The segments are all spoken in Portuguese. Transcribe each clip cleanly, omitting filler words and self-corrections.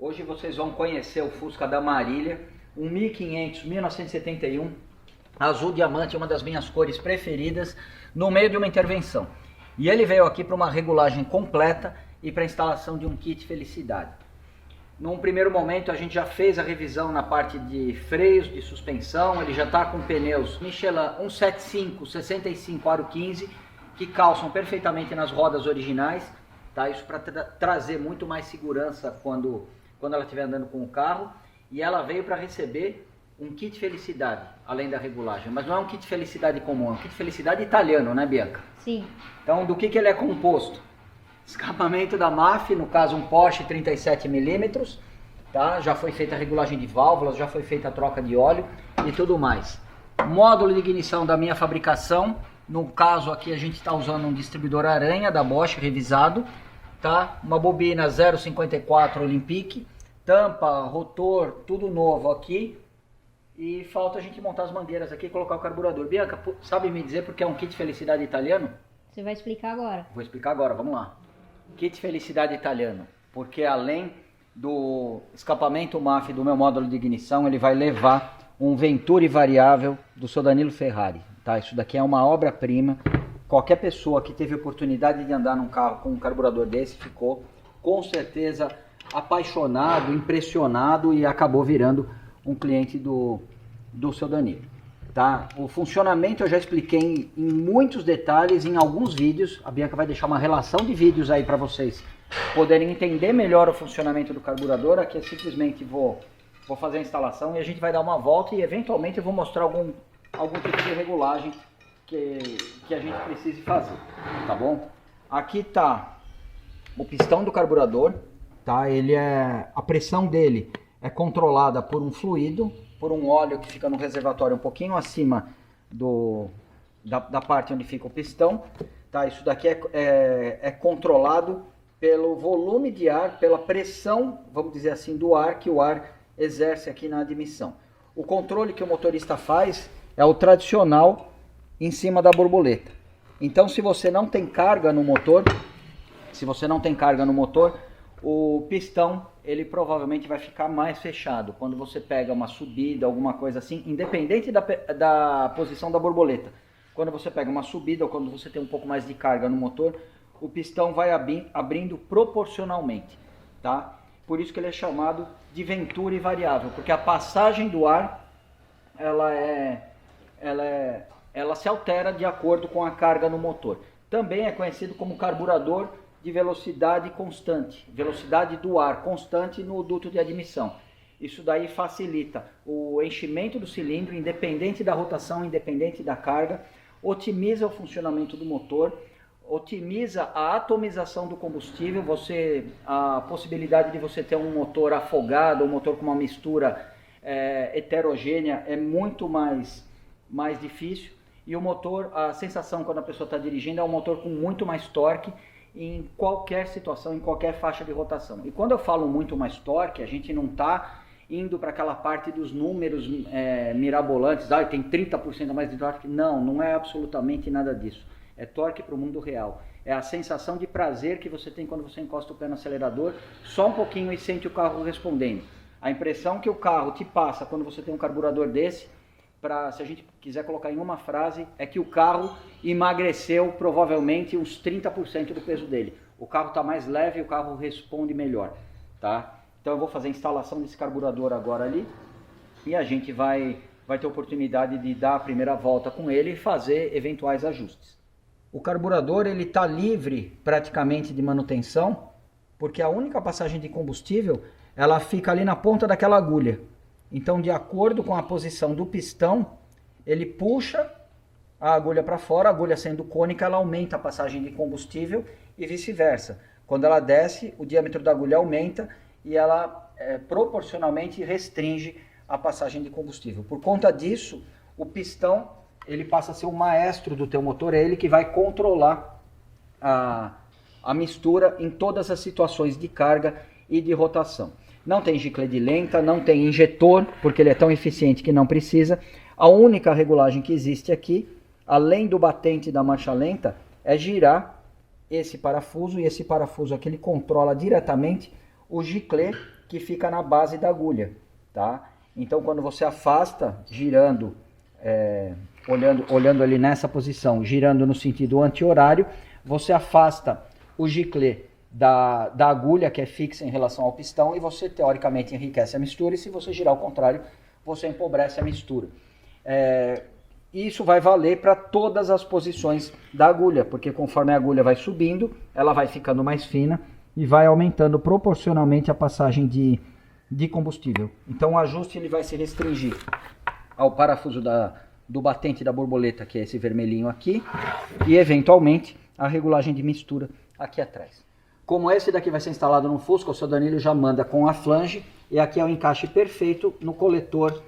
Hoje vocês vão conhecer o Fusca da Marília, um 1500, 1971, azul diamante, uma das minhas cores preferidas, no meio de uma intervenção. E ele veio aqui para uma regulagem completa e para a instalação de um kit felicidade. Num primeiro momento a gente já fez a revisão na parte de freios, de suspensão, ele já está com pneus Michelin 175, 65 aro 15, que calçam perfeitamente nas rodas originais, tá? Isso para trazer muito mais segurança quando ela estiver andando com o carro. E ela veio para receber um kit felicidade, além da regulagem, mas não é um kit felicidade comum, é um kit felicidade italiano, né, Bianca? Sim. Então, do que ele é composto? Escapamento da MAF, no caso um Porsche 37 mm, tá? Já foi feita a regulagem de válvulas, já foi feita a troca de óleo e tudo mais. Módulo de ignição da minha fabricação, no caso aqui a gente está usando um distribuidor Aranha da Bosch revisado, tá? Uma bobina 0,54 Olympic, tampa, rotor, tudo novo aqui. E falta a gente montar as mangueiras aqui e colocar o carburador. Bianca, sabe me dizer porque é um kit felicidade italiano? Você vai explicar agora. Vou explicar agora, vamos lá. Kit felicidade italiano, porque além do escapamento MAF do meu módulo de ignição, ele vai levar um Venturi variável do seu Danilo Ferrari, tá? Isso daqui é uma obra-prima. Qualquer pessoa que teve oportunidade de andar num carro com um carburador desse ficou com certeza apaixonado, impressionado e acabou virando um cliente do seu Danilo, tá? O funcionamento eu já expliquei em muitos detalhes em alguns vídeos. A Bianca vai deixar uma relação de vídeos aí para vocês poderem entender melhor o funcionamento do carburador. Aqui eu simplesmente vou fazer a instalação e a gente vai dar uma volta e eventualmente eu vou mostrar algum tipo de regulagem que a gente precise fazer, tá bom? Aqui tá o pistão do carburador, tá? A pressão dele é controlada por um fluido, por um óleo que fica no reservatório um pouquinho acima da parte onde fica o pistão, tá? Isso daqui é controlado pelo volume de ar, pela pressão, vamos dizer assim, do ar que o ar exerce aqui na admissão. O controle que o motorista faz é o tradicional em cima da borboleta. Então, se você não tem carga no motor, o pistão ele provavelmente vai ficar mais fechado quando você pega uma subida, alguma coisa assim, independente da posição da borboleta. Quando você pega uma subida ou quando você tem um pouco mais de carga no motor, o pistão vai abrindo proporcionalmente, tá? Por isso que ele é chamado de Venturi variável, porque a passagem do ar ela se altera de acordo com a carga no motor. Também é conhecido como carburador de velocidade constante, velocidade do ar constante no duto de admissão. Isso daí facilita o enchimento do cilindro, independente da rotação, independente da carga, otimiza o funcionamento do motor, otimiza a atomização do combustível, a possibilidade de você ter um motor afogado, um motor com uma mistura heterogênea é muito mais difícil. E o motor, a sensação quando a pessoa está dirigindo é um motor com muito mais torque em qualquer situação, em qualquer faixa de rotação. E quando eu falo muito mais torque, a gente não está indo para aquela parte dos números mirabolantes, tem 30% a mais de torque. Não é absolutamente nada disso. É torque para o mundo real. É a sensação de prazer que você tem quando você encosta o pé no acelerador, só um pouquinho e sente o carro respondendo. A impressão que o carro te passa quando você tem um carburador desse, se a gente quiser colocar em uma frase, é que o carro emagreceu provavelmente uns 30% do peso dele. O carro está mais leve e o carro responde melhor, tá? Então eu vou fazer a instalação desse carburador agora ali e a gente vai ter oportunidade de dar a primeira volta com ele e fazer eventuais ajustes. O carburador ele está livre praticamente de manutenção, porque a única passagem de combustível ela fica ali na ponta daquela agulha. Então, de acordo com a posição do pistão, ele puxa a agulha para fora, a agulha sendo cônica, ela aumenta a passagem de combustível e vice-versa. Quando ela desce, o diâmetro da agulha aumenta e ela proporcionalmente restringe a passagem de combustível. Por conta disso, o pistão ele passa a ser o maestro do teu motor, é ele que vai controlar a mistura em todas as situações de carga e de rotação. Não tem gicle de lenta, não tem injetor, porque ele é tão eficiente que não precisa. A única regulagem que existe aqui, além do batente da marcha lenta, é girar esse parafuso, e esse parafuso aqui ele controla diretamente o gicle que fica na base da agulha, tá? Então quando você afasta, girando, olhando ali nessa posição, girando no sentido anti-horário, você afasta o giclê da agulha que é fixa em relação ao pistão e você teoricamente enriquece a mistura, e se você girar ao contrário, você empobrece a mistura. Isso vai valer para todas as posições da agulha, porque conforme a agulha vai subindo, ela vai ficando mais fina e vai aumentando proporcionalmente a passagem de combustível. Então o ajuste ele vai se restringir ao parafuso do batente da borboleta, que é esse vermelhinho aqui, e eventualmente a regulagem de mistura aqui atrás. Como esse daqui vai ser instalado no Fusca, o seu Danilo já manda com a flange, e aqui é o encaixe perfeito no coletor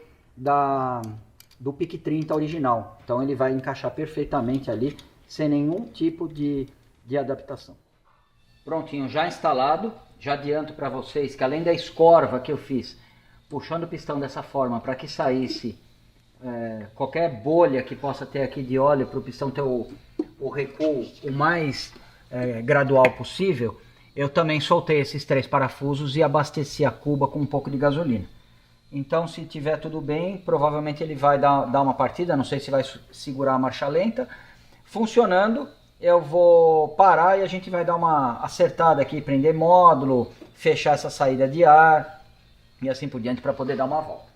do PIC 30 original. Então ele vai encaixar perfeitamente ali, sem nenhum tipo de adaptação. Prontinho, já instalado. Já adianto para vocês que além da escorva que eu fiz, puxando o pistão dessa forma para que saísse qualquer bolha que possa ter aqui de óleo, para o pistão ter o recuo o mais gradual possível, eu também soltei esses 3 parafusos e abasteci a cuba com um pouco de gasolina. Então, se tiver tudo bem, provavelmente ele vai dar uma partida, não sei se vai segurar a marcha lenta. Funcionando, eu vou parar e a gente vai dar uma acertada aqui, prender módulo, fechar essa saída de ar e assim por diante para poder dar uma volta.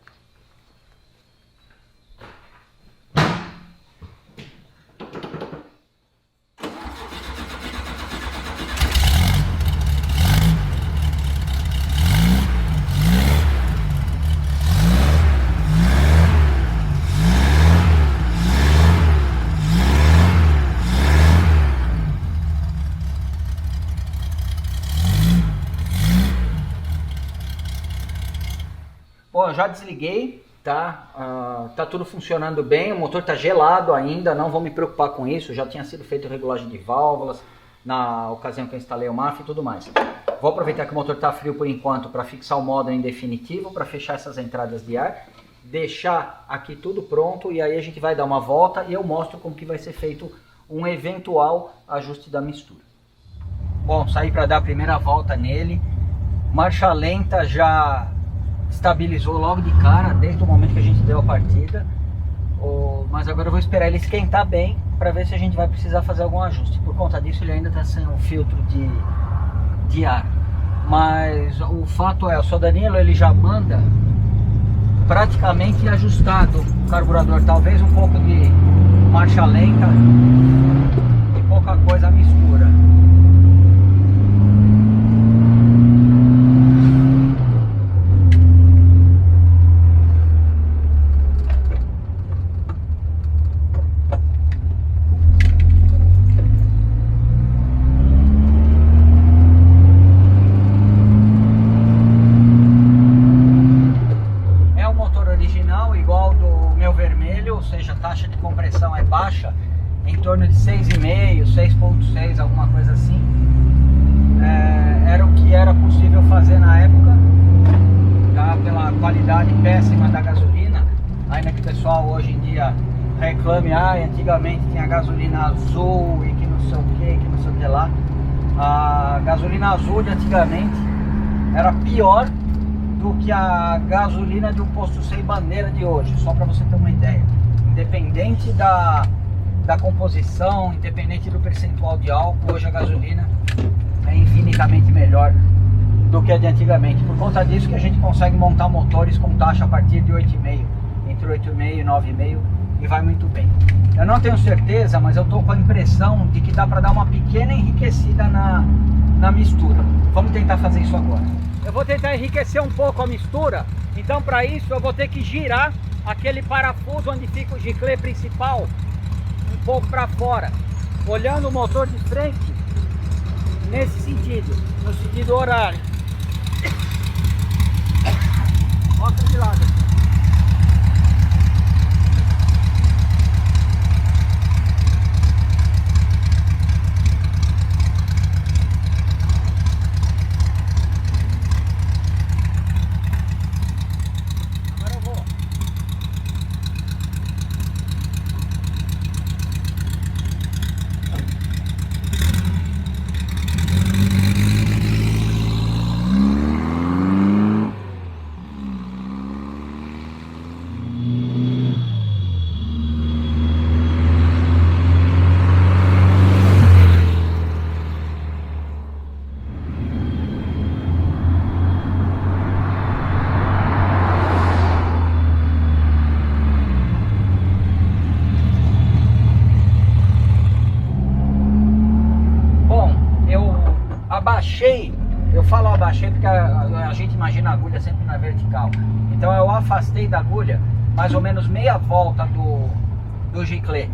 Bom, eu já desliguei, tá? Tá tudo funcionando bem, o motor tá gelado ainda, não vou me preocupar com isso, já tinha sido feita regulagem de válvulas na ocasião que eu instalei o MAF e tudo mais. Vou aproveitar que o motor tá frio por enquanto para fixar o módulo em definitivo, para fechar essas entradas de ar, deixar aqui tudo pronto e aí a gente vai dar uma volta e eu mostro como que vai ser feito um eventual ajuste da mistura. Bom, saí para dar a primeira volta nele, marcha lenta já estabilizou logo de cara, desde o momento que a gente deu a partida. Mas agora eu vou esperar ele esquentar bem para ver se a gente vai precisar fazer algum ajuste. Por conta disso ele ainda está sem um filtro de ar. Mas o fato é, o seu Danilo ele já manda praticamente ajustado o carburador, talvez um pouco de marcha lenta e pouca coisa a mistura. Ou seja, a taxa de compressão é baixa, em torno de 6,5, 6,6, alguma coisa assim. Era o que era possível fazer na época, tá? Pela qualidade péssima da gasolina. Ainda que o pessoal hoje em dia reclame, antigamente tinha gasolina azul e que não sei o que não sei o que lá. A gasolina azul de antigamente era pior do que a gasolina de um posto sem bandeira de hoje, só para você ter uma ideia. Independente da composição, independente do percentual de álcool, hoje a gasolina é infinitamente melhor do que a de antigamente. Por conta disso que a gente consegue montar motores com taxa a partir de 8,5, entre 8,5 e 9,5, e vai muito bem. Eu não tenho certeza, mas eu estou com a impressão de que dá para dar uma pequena enriquecida na mistura. Vamos tentar fazer isso agora. Eu vou tentar enriquecer um pouco a mistura, então para isso eu vou ter que girar aquele parafuso onde fica o giclê principal um pouco para fora, olhando o motor de frente nesse sentido, no sentido horário. Mostra de lado aqui. abaixei, eu falo abaixei porque a gente imagina a agulha sempre na vertical. Então eu afastei da agulha mais ou menos meia volta do giclê,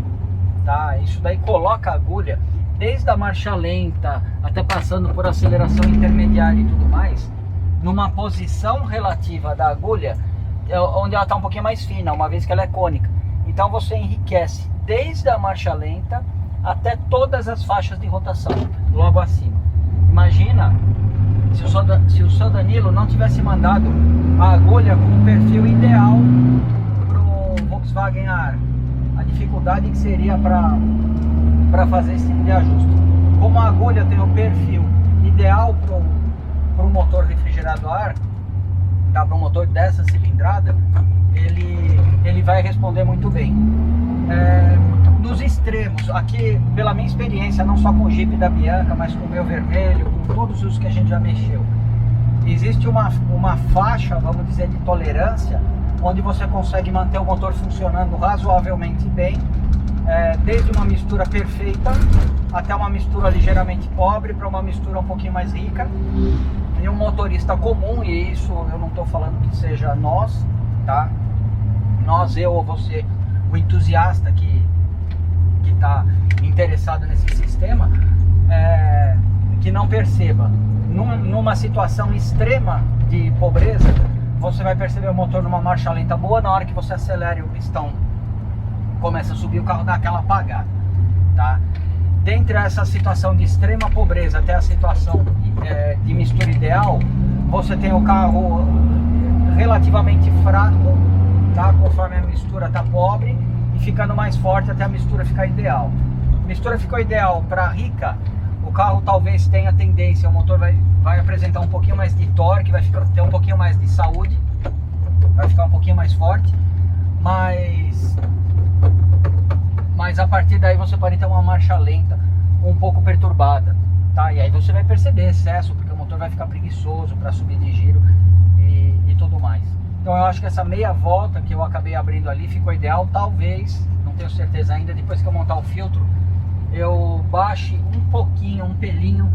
tá? Isso daí coloca a agulha desde a marcha lenta até passando por aceleração intermediária e tudo mais, numa posição relativa da agulha onde ela está um pouquinho mais fina, uma vez que ela é cônica. Então você enriquece desde a marcha lenta até todas as faixas de rotação, logo acima. Imagina se o seu Danilo não tivesse mandado a agulha com o perfil ideal para o Volkswagen AR, a dificuldade que seria para fazer esse tipo de ajuste. Como a agulha tem o perfil ideal para o motor refrigerado a ar, tá, para um motor dessa cilindrada, ele vai responder muito bem. Nos extremos, aqui pela minha experiência, não só com o Jeep da Bianca, mas com o meu vermelho, com todos os que a gente já mexeu, existe uma faixa, vamos dizer, de tolerância, onde você consegue manter o motor funcionando razoavelmente bem, desde uma mistura perfeita até uma mistura ligeiramente pobre para uma mistura um pouquinho mais rica. E um motorista comum, e isso eu não estou falando que seja nós, tá? Nós, eu ou você, o entusiasta que está interessado nesse sistema, que não perceba. Numa situação extrema de pobreza, você vai perceber o motor numa marcha lenta boa, na hora que você acelera e o pistão começa a subir, o carro dá aquela apagada, tá? Dentre essa situação de extrema pobreza até a situação de mistura ideal, você tem o carro relativamente fraco, tá? Conforme a mistura está pobre, e ficando mais forte até a mistura ficar ideal. A mistura ficou ideal para rica, o carro talvez tenha tendência, o motor vai apresentar um pouquinho mais de torque, vai ter um pouquinho mais de saúde, vai ficar um pouquinho mais forte, mas a partir daí você pode ter uma marcha lenta um pouco perturbada, tá? E aí você vai perceber excesso, porque o motor vai ficar preguiçoso para subir de giro e tudo mais. Então eu acho que essa meia volta que eu acabei abrindo ali ficou ideal. Talvez, não tenho certeza ainda, depois que eu montar o filtro, eu baixe um pouquinho, um pelinho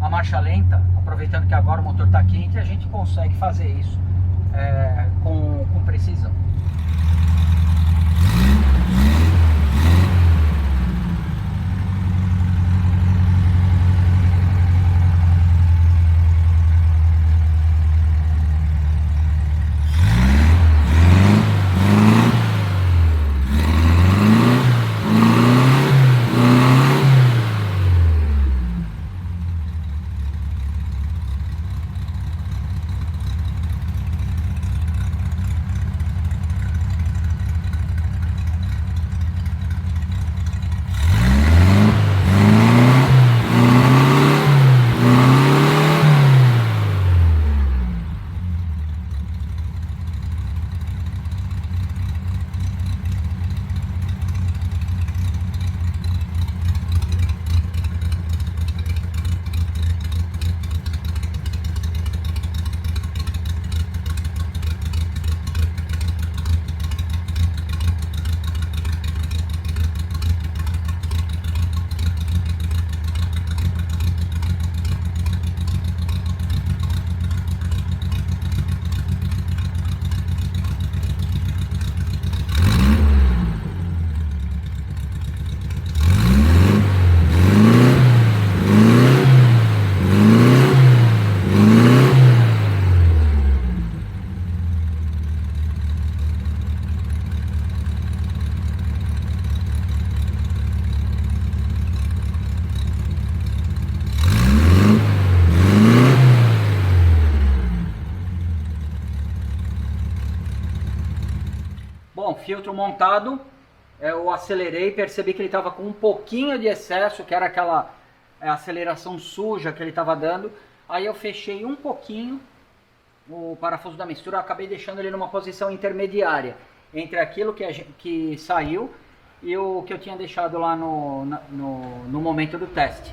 a marcha lenta, aproveitando que agora o motor está quente, a gente consegue fazer isso com precisão. Bom, filtro montado, eu acelerei, percebi que ele estava com um pouquinho de excesso, que era aquela aceleração suja que ele estava dando. Aí eu fechei um pouquinho o parafuso da mistura, eu acabei deixando ele numa posição intermediária entre aquilo que saiu e o que eu tinha deixado lá no momento do teste.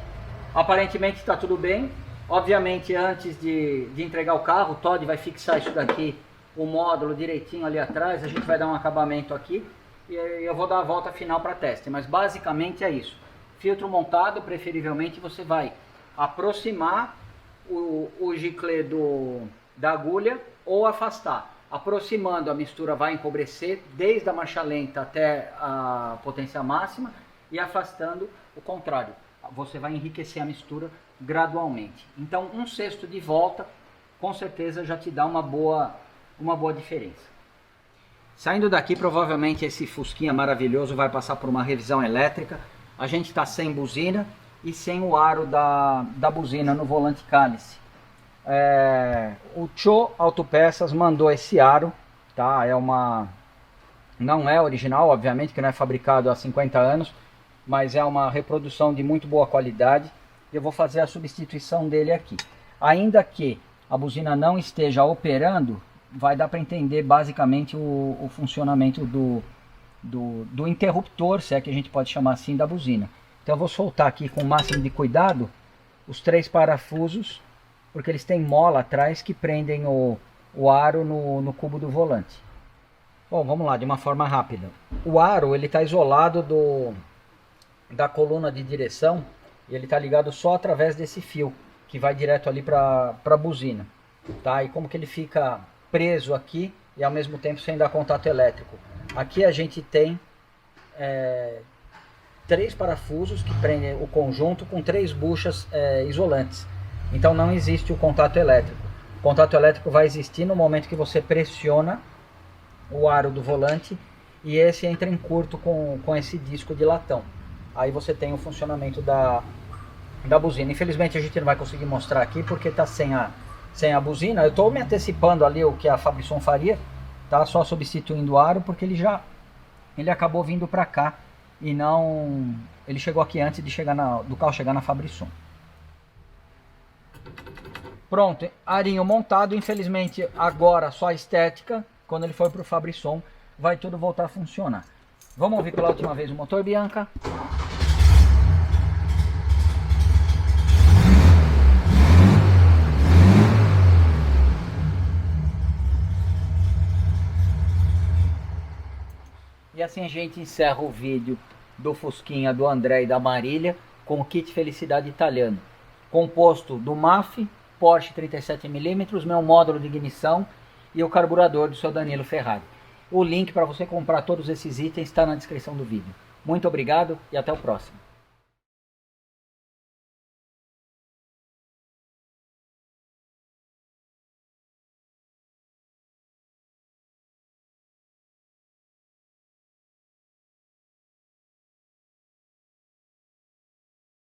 Aparentemente está tudo bem. Obviamente, antes de entregar o carro, o Todd vai fixar isso daqui, o módulo direitinho ali atrás, a gente vai dar um acabamento aqui e eu vou dar a volta final para teste, mas basicamente é isso. Filtro montado, preferivelmente você vai aproximar o giclê da agulha ou afastar. Aproximando, a mistura vai empobrecer desde a marcha lenta até a potência máxima, e afastando, o contrário. Você vai enriquecer a mistura gradualmente. Então, 1/6 de volta, com certeza já te dá uma boa diferença. Saindo daqui, provavelmente esse Fusquinha maravilhoso vai passar por uma revisão elétrica. A gente está sem buzina e sem o aro da buzina no volante cálice. O Cho Autopeças mandou esse aro, tá? Não é original, obviamente, que não é fabricado há 50 anos, mas é uma reprodução de muito boa qualidade. Eu vou fazer a substituição dele aqui. Ainda que a buzina não esteja operando, vai dar para entender basicamente o funcionamento do interruptor, se é que a gente pode chamar assim, da buzina. Então eu vou soltar aqui com o máximo de cuidado os 3 parafusos, porque eles têm mola atrás que prendem o aro no cubo do volante. Bom, vamos lá, de uma forma rápida. O aro ele está isolado da coluna de direção, e ele está ligado só através desse fio que vai direto ali para a buzina, tá? E como que ele fica preso aqui e ao mesmo tempo sem dar contato elétrico? Aqui a gente tem 3 parafusos que prendem o conjunto com 3 buchas isolantes. Então não existe o contato elétrico. O contato elétrico vai existir no momento que você pressiona o aro do volante e esse entra em curto com esse disco de latão. Aí você tem o funcionamento da buzina. Infelizmente a gente não vai conseguir mostrar aqui porque está sem a buzina. Eu estou me antecipando ali o que a Fabrisson faria, tá? Só substituindo o aro, porque ele acabou vindo para cá e não... Ele chegou aqui antes de do carro chegar na Fabrisson. Pronto, arinho montado. Infelizmente agora só a estética. Quando ele for para o Fabrisson vai tudo voltar a funcionar. Vamos ouvir pela última vez o motor, Bianca? E assim a gente encerra o vídeo do Fusquinha do André e da Marília com o kit Felicidade italiano, composto do MAF, Porsche 37mm, meu módulo de ignição e o carburador do seu Danilo Ferrari. O link para você comprar todos esses itens está na descrição do vídeo. Muito obrigado e até o próximo.